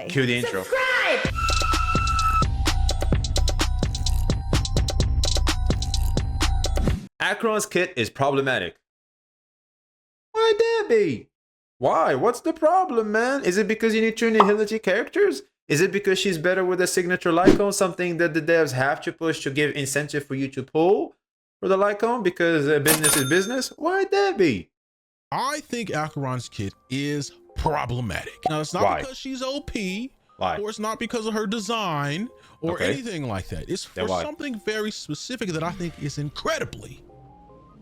boy. Cue the intro. Subscribe! Acheron's kit is problematic. Why that be? Why? What's the problem, man? Is it because you need two Nihility characters? Is it because she's better with a signature Lycon, something that the devs have to push to give incentive for you to pull for the Lycon because business is business? Why that be? I think Acheron's kit is problematic. Now, it's not Why? because she's OP, Why? or it's not because of her design, or Okay. anything like that. It's for Then why? something very specific that I think is incredibly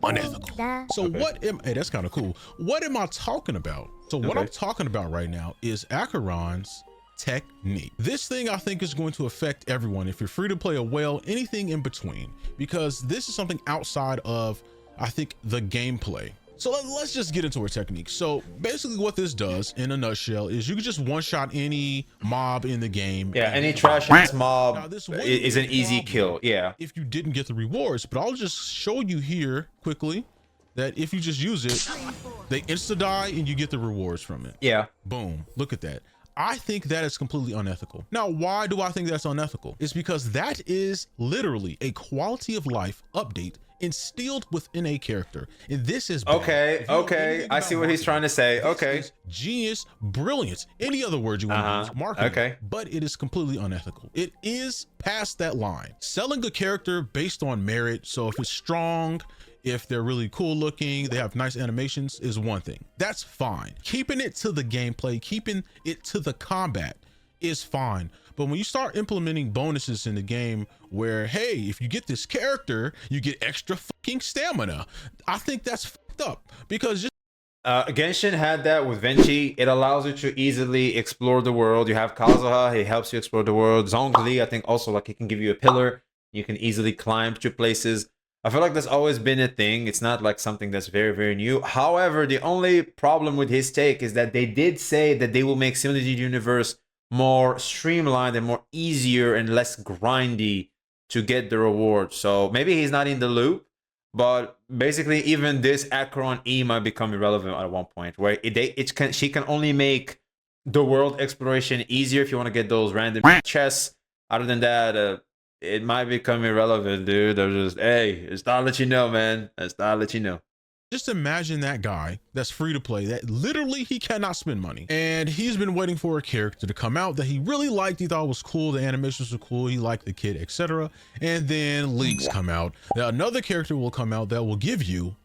unethical. So Okay. hey, that's kind of cool. What am I talking about? So what Okay. I'm talking about right now is Acheron's technique. This thing I think is going to affect everyone if you're free to play a whale, anything in between, because this is something outside of, I think, the gameplay. So let's just get into her technique. So basically what this does in a nutshell is you can just one-shot any mob in the game. Yeah, and any get trash the ass reward. mob Now, this wouldn't is be an a easy problem kill. Yeah. if you didn't get the rewards, but I'll just show you here quickly that if you just use it, they insta-die and you get the rewards from it. Yeah. Boom, look at that. I think that is completely unethical. Now, why do I think that's unethical? It's because that is literally a quality of life update instilled within a character. And this is bad. Okay, If you know okay. anything I about see what he's marketing, trying to say. this Okay. is genius, brilliance, any other word you want to use, marketing. Okay. But it is completely unethical. It is past that line. Selling a character based on merit, so if it's strong, if they're really cool looking, they have nice animations, is one thing. That's fine. Keeping it to the gameplay, keeping it to the combat is fine. But when you start implementing bonuses in the game where, hey, if you get this character, you get extra fucking stamina, I think that's fucked up, because just Genshin had that with Venchi. It allows you to easily explore the world. You have Kazuha, he helps you explore the world. Zhongli, I think also like he can give you a pillar. You can easily climb to places. I feel like that's always been a thing. It's not like something that's very, very new. However, the only problem with his take is that they did say that they will make Simulated Universe more streamlined and more easier and less grindy to get the reward. So maybe he's not in the loop, but basically even this Acheron E might become irrelevant at one point where she can only make the world exploration easier if you want to get those random chests. Other than that, it might become irrelevant, dude. They're just, hey, it's not let you know, man. It's not let you know. Just imagine that guy that's free to play, that literally he cannot spend money, and he's been waiting for a character to come out that he really liked, he thought was cool, the animations were cool, he liked the kid, etc. And then leaks come out that another character will come out that will give you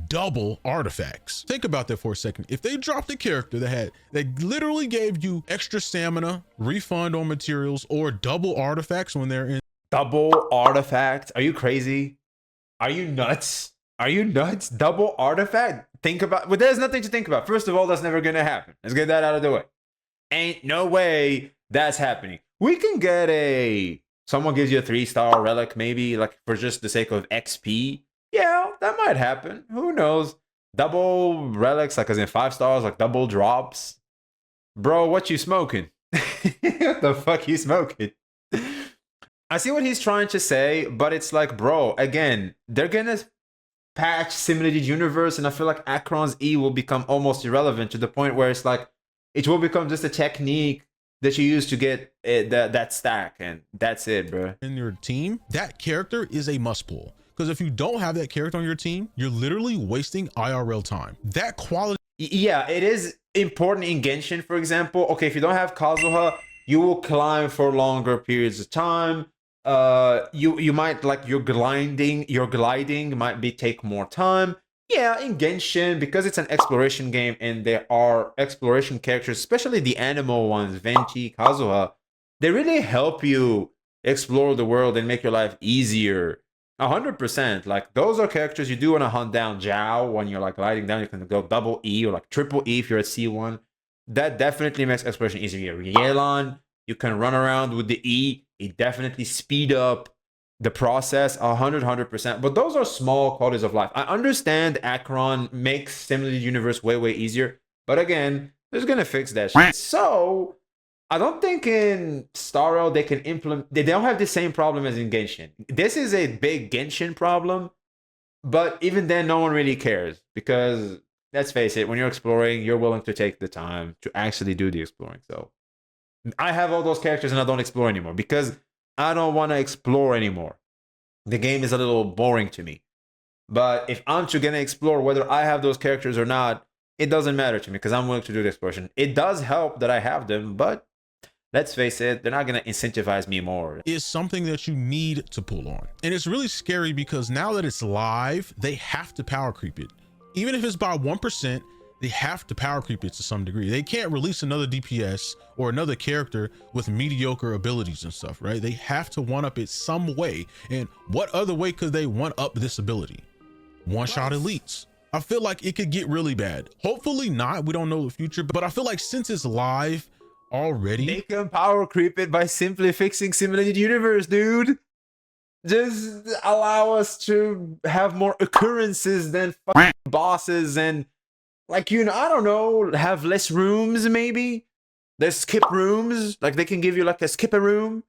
double artifacts. Think about that for a second. If they dropped a character that literally gave you extra stamina, refund on materials, or double artifacts when they're in. Double artifact? Are you crazy? Are you nuts? Are you nuts? Double artifact? Think about, but there's nothing to think about. First of all, that's never gonna happen. Let's get that out of the way. Ain't no way that's happening. We can get someone gives you a 3-star relic, maybe like for just the sake of XP. Yeah, that might happen. Who knows? Double relics, like as in 5 stars, like double drops. Bro, what you smoking? What the fuck you smoking? I see what he's trying to say, but it's like, bro, again, they're gonna patch Simulated Universe, and I feel like Acheron's E will become almost irrelevant to the point where it's like, it will become just a technique that you use to get that stack, and that's it, bro. In your team, that character is a must pull. Because if you don't have that character on your team, you're literally wasting IRL time. That quality. Yeah, it is important in Genshin, for example. Okay, if you don't have Kazuha, you will climb for longer periods of time. You might like your gliding might take more time. Yeah, in Genshin, because it's an exploration game and there are exploration characters, especially the animal ones, Venchi, Kazuha, they really help you explore the world and make your life easier. 100%. Like, those are characters you do want to hunt down. Zhao, when you're like gliding down, you can go double E or like triple E if you're at C1. That definitely makes exploration easier. Yelan, you can run around with the E. It definitely speed up the process 100%. But those are small qualities of life. I understand Acheron makes Simulated Universe way easier, but again, they're gonna fix that shit. So I don't think in starrail they can implement. They don't have the same problem as in Genshin. This is a big Genshin problem, but even then, no one really cares because let's face it, when you're exploring, you're willing to take the time to actually do the exploring. So I have all those characters and I don't explore anymore because I don't want to explore anymore. The game is a little boring to me. But if I'm gonna explore whether I have those characters or not, it doesn't matter to me because I'm willing to do the exploration. It does help that I have them, but let's face it, they're not gonna incentivize me more. Is something that you need to pull on. And it's really scary because now that it's live, they have to power creep it. Even if it's by 1%, they have to power creep it to some degree. They can't release another DPS or another character with mediocre abilities and stuff, right? They have to one up it some way. And what other way could they one up this ability? One-shot elites. I feel like it could get really bad. Hopefully not. We don't know the future, but I feel like since it's live already, They can power creep it by simply fixing simulated universe, dude. Just allow us to have more occurrences than fucking bosses and, like, you know, I don't know, have less rooms maybe. There's skip rooms. Like, they can give you like a skip a room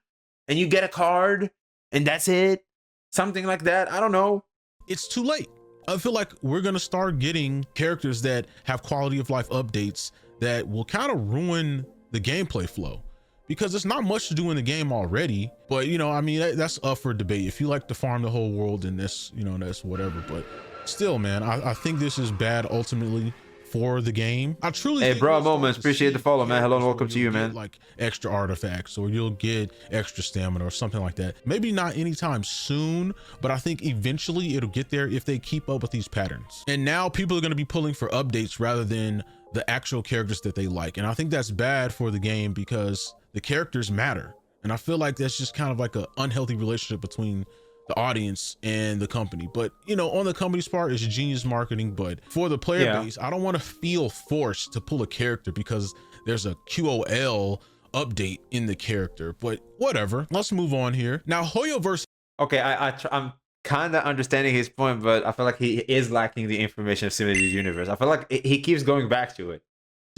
and you get a card and that's it. Something like that. I don't know. it's too late. I feel like we're gonna start getting characters that have quality of life updates that will kind of ruin the gameplay flow, because there's not much to do in the game already. But you know, I mean, that's up for debate. If you like to farm the whole world, then that's, you know, that's whatever. But still, man, I think this is bad ultimately for the game. I truly Hey bro, moments, appreciate the follow, man. Hello and welcome to you, man. Like extra artifacts, or you'll get extra stamina or something like that. Maybe not anytime soon, but I think eventually it'll get there if they keep up with these patterns. And now people are going to be pulling for updates rather than the actual characters that they like. And I think that's bad for the game because the characters matter. And I feel like that's just kind of like an unhealthy relationship between the audience and the company. But you know, on the company's part, it's genius marketing. But for the player base, I don't want to feel forced to pull a character because there's a QOL update in the character. But whatever, let's move on here. Now, HOYOVERSE. Okay, I'm kind of understanding his point, but I feel like he is lacking the information of simulated universe. I feel like he keeps going back to it.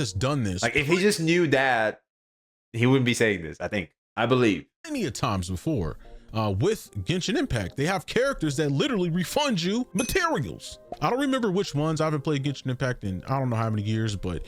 Just done this. Like if he just knew that, he wouldn't be saying this. I believe many a times before. With Genshin Impact, they have characters that literally refund you materials. I don't remember which ones. I haven't played Genshin Impact in I don't know how many years, but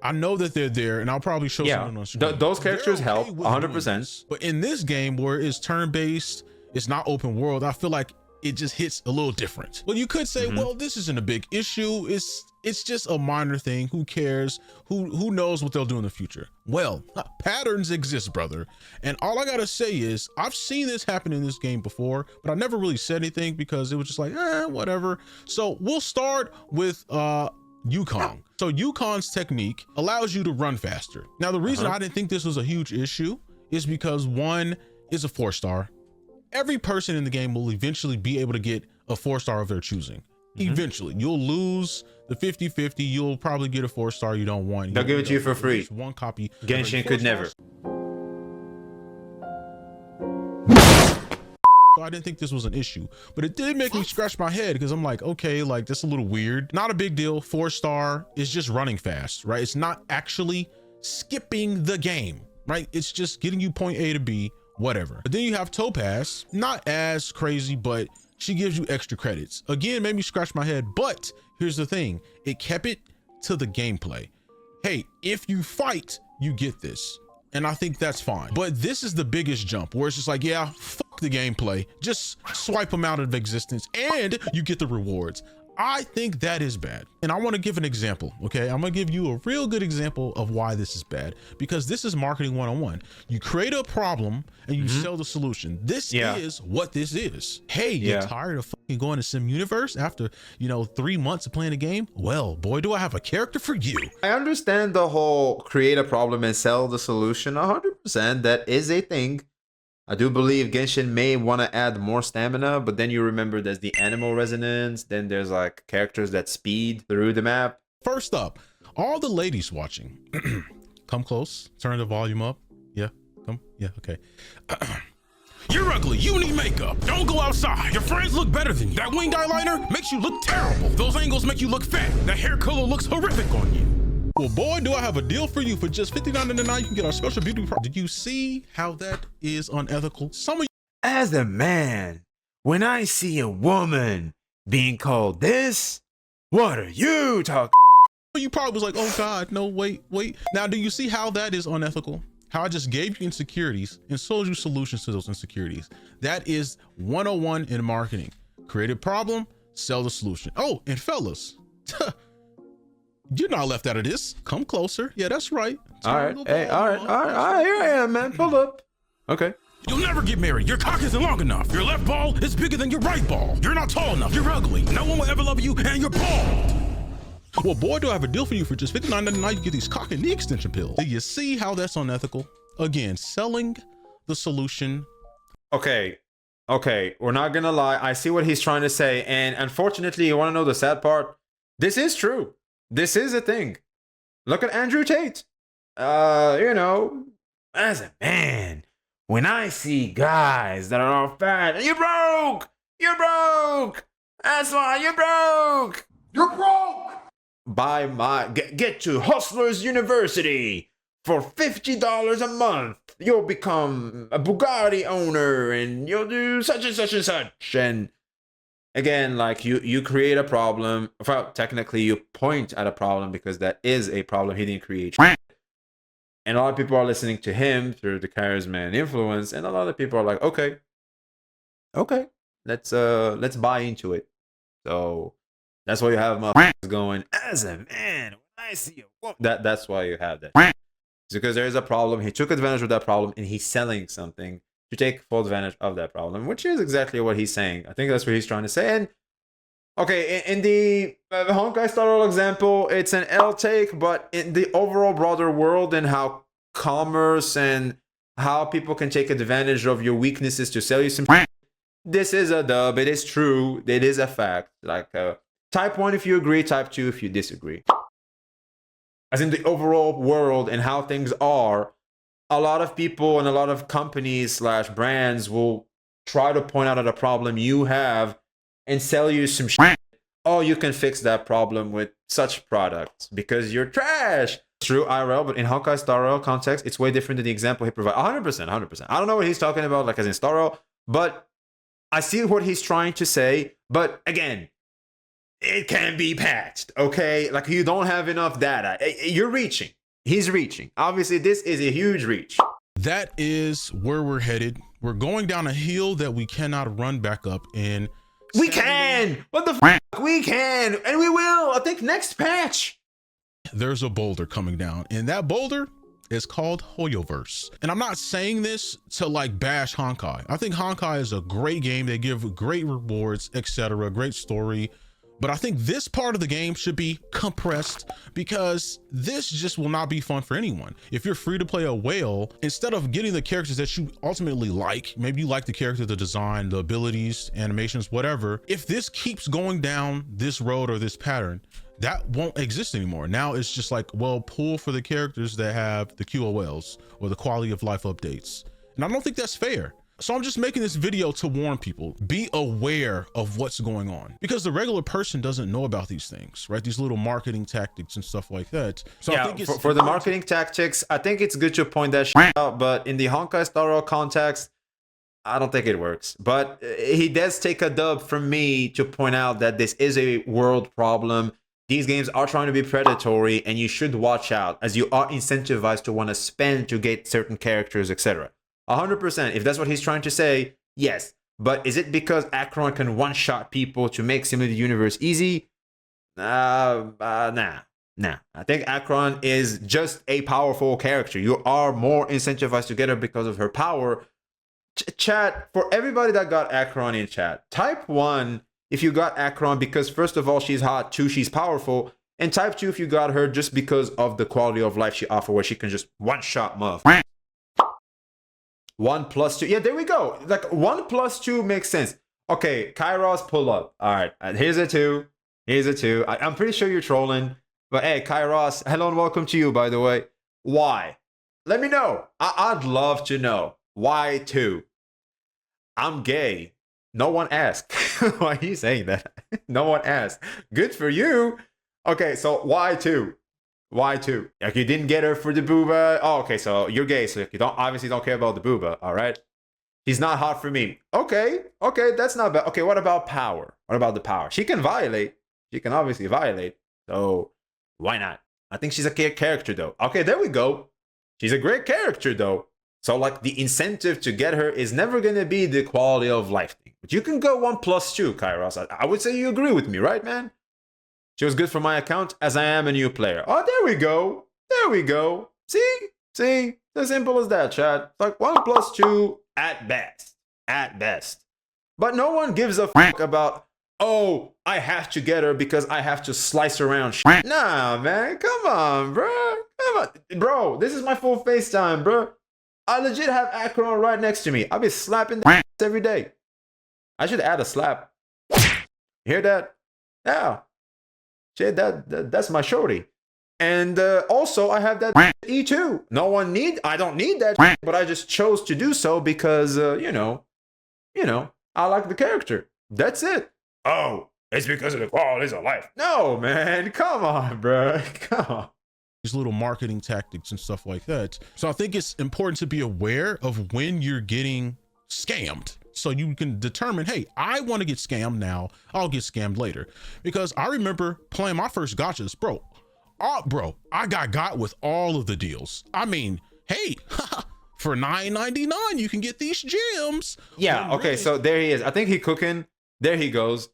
I know that they're there, and I'll probably show someone on screen. Those characters help 100%. But in this game where it's turn-based, it's not open world, I feel like it just hits a little different. Well, you could say, well, this isn't a big issue. It's just a minor thing. Who cares? Who knows what they'll do in the future? Well, patterns exist, brother. And all I gotta say is I've seen this happen in this game before, but I never really said anything because it was just like, whatever. So we'll start with Yukong. So Yukong's technique allows you to run faster. Now, the reason I didn't think this was a huge issue is because one is a 4-star. Every person in the game will eventually be able to get a 4-star of their choosing. Eventually, you'll lose the 50-50. You'll probably get a 4-star you don't want. They'll give it to you for free. One copy. Genshin could never. So I didn't think this was an issue, but it did make me scratch my head because I'm like, okay, like that's a little weird. Not a big deal. 4-star is just running fast, right? It's not actually skipping the game, right? It's just getting you point A to B, whatever. But then you have Topaz, not as crazy, but she gives you extra credits. Again, made me scratch my head, but here's the thing. It kept it to the gameplay. Hey, if you fight, you get this. And I think that's fine. But this is the biggest jump where it's just like, yeah, fuck the gameplay. Just swipe them out of existence and you get the rewards. I think that is bad. And I want to give an example. Okay. I'm going to give you a real good example of why this is bad, because this is marketing 101. You create a problem and you sell the solution. This is what this is. Hey, you're tired of fucking going to Sim Universe after, you know, 3 months of playing a game? Well, boy, do I have a character for you. I understand the whole create a problem and sell the solution 100%. That is a thing. I do believe Genshin may want to add more stamina, but then you remember there's the animal resonance, then there's like characters that speed through the map. First up, all the ladies watching, come close, turn the volume up. Yeah, come, yeah, okay. You're ugly, you need makeup. Don't go outside. Your friends look better than you. That winged eyeliner makes you look terrible. Those angles make you look fat. That hair color looks horrific on you. Well, boy, do I have a deal for you. For just $59.99, you can get our special beauty product. Did you see how that is unethical? Some of you, As a man, when I see a woman being called this, what are you talking? you probably was like, oh God, no, wait. Now, do you see how that is unethical? how I just gave you insecurities and sold you solutions to those insecurities. That is 101 in marketing. Create a problem, sell the solution. Oh, and fellas, you're not left out of this. Come closer. Yeah, that's right. All right. Hey, all right. Here I am, man. Pull up. Okay. You'll never get married. Your cock isn't long enough. Your left ball is bigger than your right ball. You're not tall enough. You're ugly. No one will ever love you, and you're bald. Well, boy, do I have a deal for you. For just $59.99, you get these cock and knee extension pills. Do you see how that's unethical? Again, selling the solution. Okay. We're not gonna lie. I see what he's trying to say, and unfortunately, you want to know the sad part? This is true. This is a thing. Look at Andrew Tate. You know, as a man, when I see guys that are all fat, you're broke. That's why you're broke. Buy my get to Hustlers University for $50 a month. You'll become a Bugatti owner, and you'll do such and such and such. And again, like you create a problem. Well, technically, you point at a problem because that is a problem he didn't create. And a lot of people are listening to him through the charisma and influence, and a lot of people are like, okay, let's buy into it. So that's why you have motherfuckers going, as a man, when I see a woman. That's why you have that. It's because there is a problem. He took advantage of that problem, and he's selling something to take full advantage of that problem, which is exactly what he's saying. I think that's what he's trying to say. And okay, in the Honkai starrail example, it's an L take, but in the overall broader world and how commerce and how people can take advantage of your weaknesses to sell you some shit, this is a dub. It is true. It is a fact. Like type 1 if you agree, type 2 if you disagree. As in the overall world and how things are, a lot of people and a lot of companies / brands will try to point out at a problem you have and sell you some shit. Oh, you can fix that problem with such products because you're trash. It's true IRL, but in Honkai starrail context, it's way different than the example he provided. 100%. I don't know what he's talking about, like as in starrail, but I see what he's trying to say. But again, it can be patched, okay? Like you don't have enough data. You're reaching. He's reaching. Obviously, this is a huge reach. That is where we're headed. We're going down a hill that we cannot run back up in. We can! What the f***? We can! And we will! I think next patch! There's a boulder coming down, and that boulder is called HOYOVERSE. And I'm not saying this to like bash Honkai. I think Honkai is a great game. They give great rewards, etc. Great story. But I think this part of the game should be compressed because this just will not be fun for anyone. If you're free to play a whale, instead of getting the characters that you ultimately like, maybe you like the character, the design, the abilities, animations, whatever. If this keeps going down this road or this pattern, that won't exist anymore. Now it's just like, well, pull for the characters that have the QOLs or the quality of life updates. And I don't think that's fair. So I'm just making this video to warn people, be aware of what's going on because the regular person doesn't know about these things, right? These little marketing tactics and stuff like that. So yeah, I think it's for the marketing tactics, I think it's good to point that shit out, but in the Honkai starrail context, I don't think it works. But he does take a dub from me to point out that this is a world problem. These games are trying to be predatory and you should watch out as you are incentivized to want to spend to get certain characters, etc. 100%. If that's what he's trying to say, yes. But is it because Acheron can one-shot people to make Simulated Universe easy? Nah. I think Acheron is just a powerful character. You are more incentivized to get her because of her power. Chat, for everybody that got Acheron in chat, type 1 if you got Acheron because first of all, she's hot, 2, she's powerful, and type 2 if you got her just because of the quality of life she offers where she can just one-shot motherfucker. 1 + 2. Yeah, there we go. Like 1 + 2 makes sense. Okay, Kairos, pull up. All right, here's a 2. Here's a 2. I'm pretty sure you're trolling. But hey, Kairos, hello and welcome to you, by the way. Why? Let me know. I'd love to know. Why 2? I'm gay. No one asked. Why are you saying that? No one asked. Good for you. Okay, so why 2? Why 2? Like you didn't get her for the booba. Oh, okay, so you're gay, so you obviously don't care about the booba, all right? She's not hot for me. Okay, that's not bad. Okay, what about power? What about the power? She can violate. She can obviously violate. So why not? I think she's a character though. Okay, there we go. She's a great character though. So like the incentive to get her is never gonna be the quality of life thing. But you can go 1+2, Kairos. I would say you agree with me, right, man? She was good for my account as I am a new player. Oh, there we go. There we go. See, as simple as that, chat. It's like 1+2 at best. At best. But no one gives a fuck about, oh, I have to get her because I have to slice around shit. Nah, man. Come on, bro. Come on. Bro, this is my full FaceTime, bro. I legit have Acheron right next to me. I'll be slapping the every day. I should add a slap. Hear that? Yeah. Shit, that's my shorty. And also, I have that E2. I don't need that, but I just chose to do so because, you know, I like the character. That's it. Oh, it's because of the qualities of life. No, man. Come on, bro. Come on. These little marketing tactics and stuff like that. So I think it's important to be aware of when you're getting scammed. So you can determine, hey, I want to get scammed now. I'll get scammed later. Because I remember playing my first gachas, bro. I got with all of the deals. I mean, hey, for $9.99, you can get these gems. Yeah, okay, so there he is. I think he cooking. There he goes.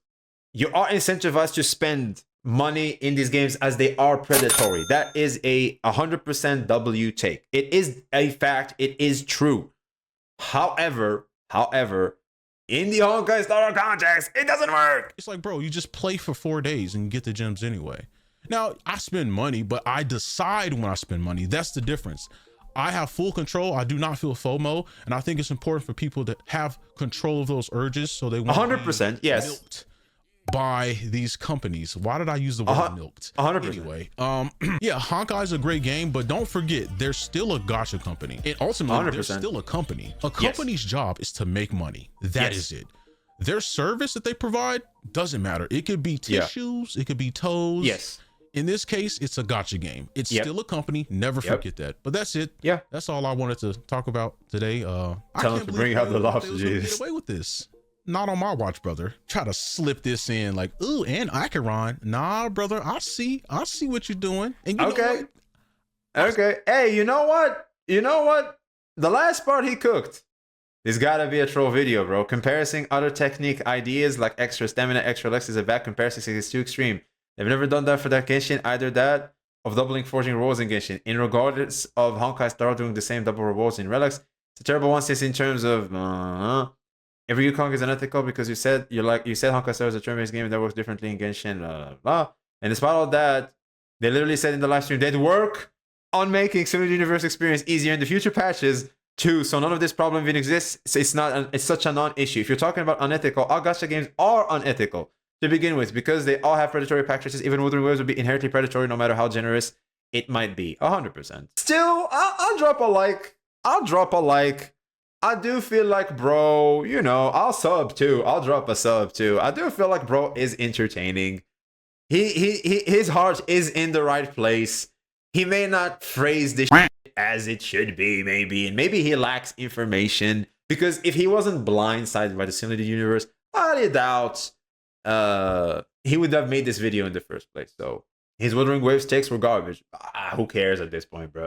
You are incentivized to spend money in these games as they are predatory. That is a 100% W take. It is a fact. It is true. However, in the Honkai Star context, it doesn't work. It's like, bro, you just play for 4 days and get the gems anyway. Now, I spend money, but I decide when I spend money. That's the difference. I have full control. I do not feel FOMO. And I think it's important for people to have control of those urges so they won't 100%, yes. Milked by these companies. Why did I use the word milked? 100%. Anyway, yeah, Honkai is a great game, but don't forget, there's still a gacha company. And ultimately, 100%. there's still a company. A company's job is to make money. That is it. Their service that they provide doesn't matter. It could be tissues. It could be toes. Yes. In this case, it's a gacha game. It's still a company. Never forget that. But that's it. Yeah. That's all I wanted to talk about today. Tell them to bring out the lobsters. Get away with this. Not on my watch, brother. Try to slip this in like, ooh, and Acheron. Nah, brother. I see what you're doing. And you know what? Okay. Hey, you know what? The last part he cooked. There's gotta be a troll video, bro. Comparing other technique ideas like extra stamina, extra lex is a bad comparison. It's too extreme. They've never done that for that Genshin. Either that of doubling forging rewards in Genshin. In regardless of Honkai Star doing the same double rewards in Relics, it's a terrible one since in terms of every Yukong is unethical because you said Honkai Star is a turn-based game and that works differently in Genshin, blah, blah, blah. And despite all that, they literally said in the live stream they'd work on making Simulated Universe experience easier in the future patches too. So none of this problem even exists. It's such a non-issue. If you're talking about unethical, all gacha games are unethical to begin with because they all have predatory practices. Even Wuthering Waves would be inherently predatory no matter how generous it might be. 100%. Still, I'll drop a like. I do feel like bro, I'll sub too. I'll drop a sub too. I do feel like bro is entertaining. His heart is in the right place. He may not phrase this as it should be, maybe, and maybe he lacks information because if he wasn't blindsided by the Simulated Universe, I doubt he would have made this video in the first place. So his Wuthering Waves takes were garbage. Who cares at this point, bro?